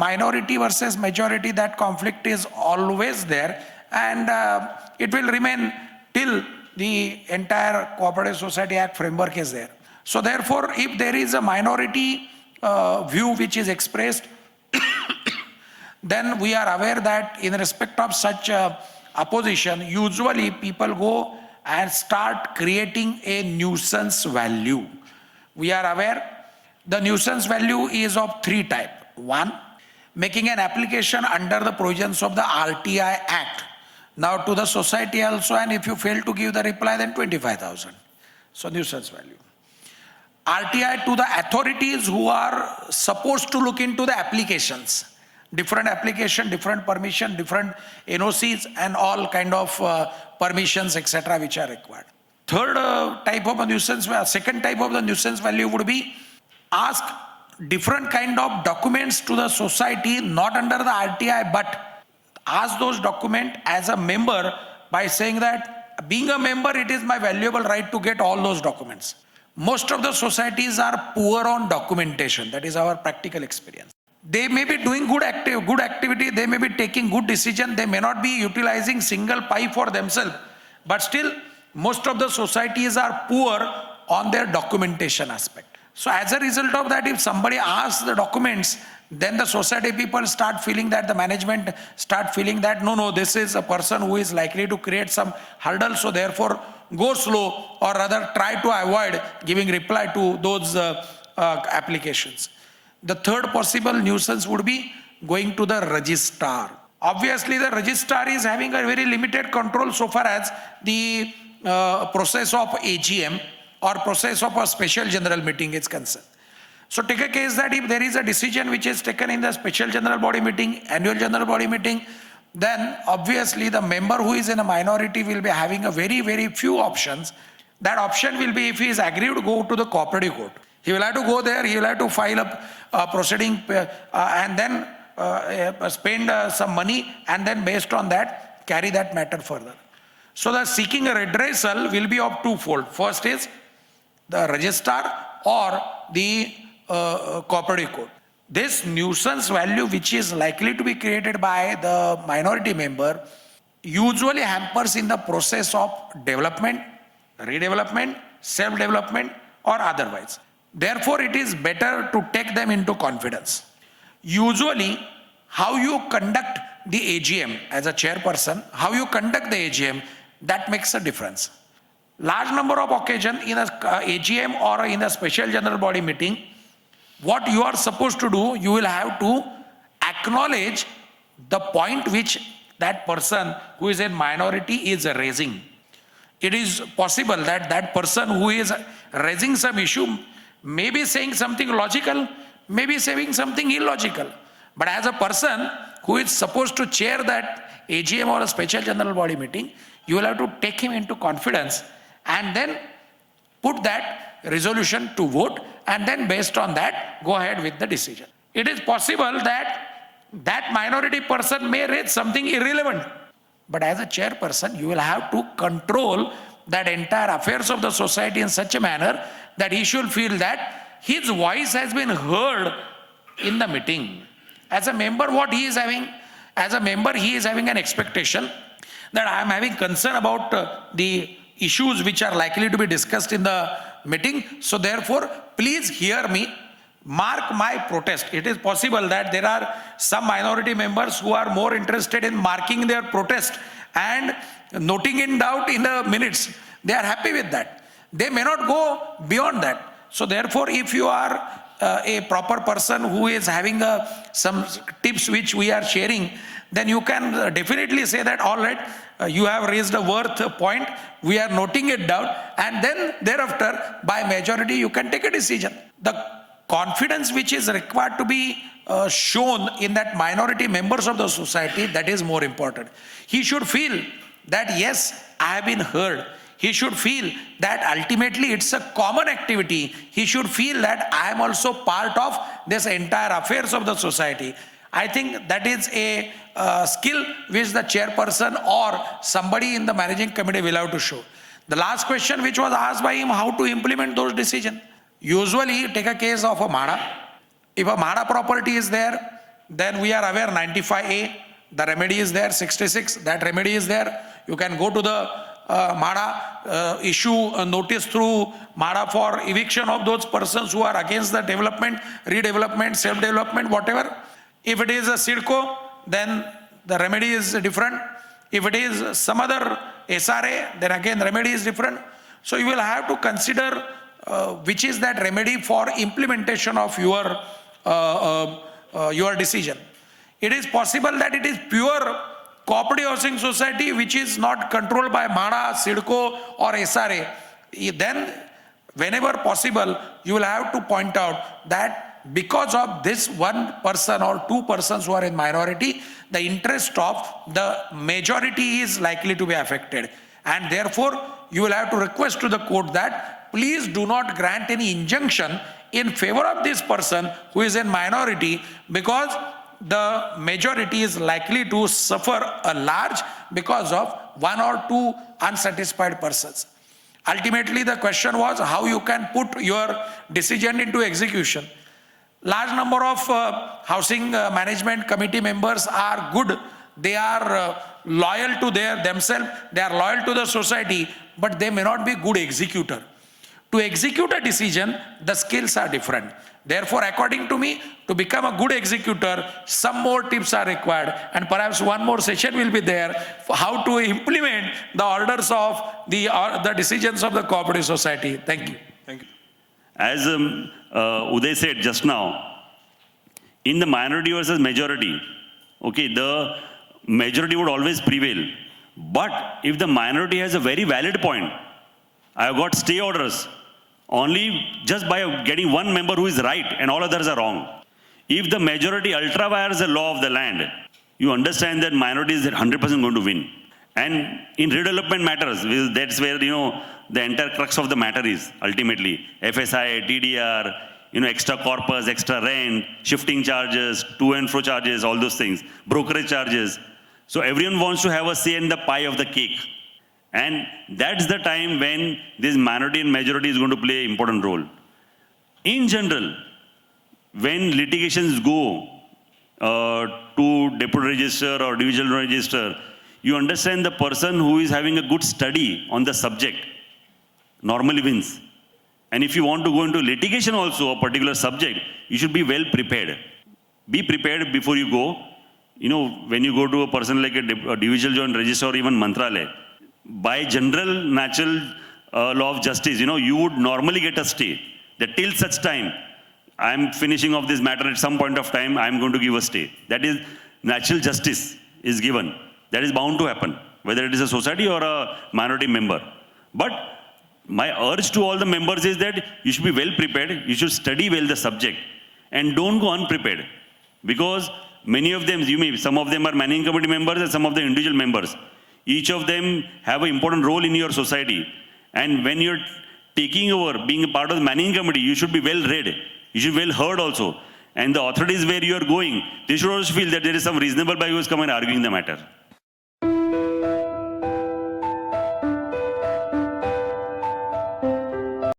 minority versus majority, that conflict is always there, and it will remain till the entire Cooperative Society Act framework is there. So therefore, if there is a minority view which is expressed, then we are aware that in respect of such opposition, usually people go and start creating a nuisance value. We are aware the nuisance value is of three types. One, making an application under the provisions of the RTI Act. Now to the society also, and if you fail to give the reply, then 25,000. So nuisance value. RTI to the authorities who are supposed to look into the applications. Different application, different permission, different NOCs and all kind of permissions, etc. which are required. Third type of a nuisance, second type of the nuisance value would be ask different kind of documents to the society, not under the RTI, but ask those documents as a member by saying that being a member, it is my valuable right to get all those documents. Most of the societies are poor on documentation. That is our practical experience. They may be doing good activity, they may be taking good decision, they may not be utilizing single pie for themselves, but still most of the societies are poor on their documentation aspect. So as a result of that, if somebody asks the documents, then the society people start feeling that, the management start feeling that no, this is a person who is likely to create some hurdle, so therefore go slow, or rather try to avoid giving reply to those applications. The third possible nuisance would be going to the registrar. Obviously, the registrar is having a very limited control so far as the process of AGM or process of a special general meeting is concerned. So take a case that if there is a decision which is taken in the special general body meeting, annual general body meeting, then obviously the member who is in a minority will be having a very few options. That option will be, if he is agreed to go to the cooperative court, he will have to go there, he will have to file a proceeding and then spend some money, and then based on that carry that matter further. So the seeking a redressal will be of twofold. First is the registrar or the cooperative court. This nuisance value which is likely to be created by the minority member usually hampers in the process of development, redevelopment, self-development or otherwise. Therefore, it is better to take them into confidence. Usually, how you conduct the AGM as a chairperson, how you conduct the AGM, that makes a difference. Large number of occasions in a AGM or in a special general body meeting, what you are supposed to do, you will have to acknowledge the point which that person who is in minority is raising. It is possible that that person who is raising some issue may be saying something logical, may be saying something illogical. But as a person who is supposed to chair that AGM or a special general body meeting, you will have to take him into confidence and then put that resolution to vote, and then based on that go ahead with the decision. It is possible that that minority person may raise something irrelevant, but as a chairperson you will have to control that entire affairs of the society in such a manner that he should feel that his voice has been heard in the meeting. As a member, what he is having, as a member he is having an expectation that I am having concern about the issues which are likely to be discussed in the meeting. So therefore, please hear me, mark my protest. It is possible that there are some minority members who are more interested in marking their protest and noting it down in the minutes. They are happy with that. They may not go beyond that. So therefore, if you are a proper person who is having some tips which we are sharing, then you can definitely say that, all right, you have raised a worth point, we are noting it down, and then thereafter by majority you can take a decision. The confidence which is required to be shown in that minority members of the society, that is more important. He should feel that yes, I have been heard. He should feel that ultimately it's a common activity. He should feel that I am also part of this entire affairs of the society. I think that is a skill which the chairperson or somebody in the managing committee will have to show. The last question which was asked by him, how to implement those decisions. Usually take a case of a MADA. If a MADA property is there, then we are aware 95A, the remedy is there, 66, that remedy is there. You can go to the MADA, issue a notice through MADA for eviction of those persons who are against the development, redevelopment, self-development, whatever. If it is a SIDCO, then the remedy is different. If it is some other SRA, then again remedy is different. So you will have to consider which is that remedy for implementation of your decision. It is possible that it is pure cooperative housing society which is not controlled by MADA, SIDCO or SRA. Then whenever possible, you will have to point out that because of this one person or two persons who are in minority, the interest of the majority is likely to be affected. And therefore, you will have to request to the court that please do not grant any injunction in favor of this person who is in minority, because the majority is likely to suffer a large because of one or two unsatisfied persons. Ultimately, the question was how you can put your decision into execution. Large number of housing management committee members are good. They are loyal to themselves, they are loyal to the society, but they may not be good executor. To execute a decision, the skills are different. Therefore, according to me, to become a good executor, some more tips are required, and perhaps one more session will be there for how to implement the orders of the decisions of the cooperative society. Thank you. Thank you. As Uday said just now, in the minority versus majority, okay, the majority would always prevail. But if the minority has a very valid point, I have got stay orders only just by getting one member who is right and all others are wrong. If the majority ultra-vires the law of the land, you understand that minority is 100% going to win. And in redevelopment matters, that's where, the entire crux of the matter is ultimately. FSI, TDR, extra corpus, extra rent, shifting charges, to and fro charges, all those things, brokerage charges. So everyone wants to have a say in the pie of the cake. And that's the time when this minority and majority is going to play an important role. In general, when litigations go to deputy register or divisional register, you understand the person who is having a good study on the subject normally wins. And if you want to go into litigation also, a particular subject, you should be well prepared. Be prepared before you go. When you go to a person like a divisional joint register or even Mantralaya, by general natural law of justice, you would normally get a stay. That till such time, I am finishing off this matter at some point of time, I am going to give a stay. That is, natural justice is given. That is bound to happen, whether it is a society or a minority member. But my urge to all the members is that you should be well prepared, you should study well the subject, and don't go unprepared. Because many of them, some of them are managing committee members and some of them individual members. Each of them have an important role in your society. And when you're taking over, being a part of the managing committee, you should be well read. You should be well heard also. And the authorities where you are going, they should also feel that there is some reasonable guy who is coming and arguing the matter.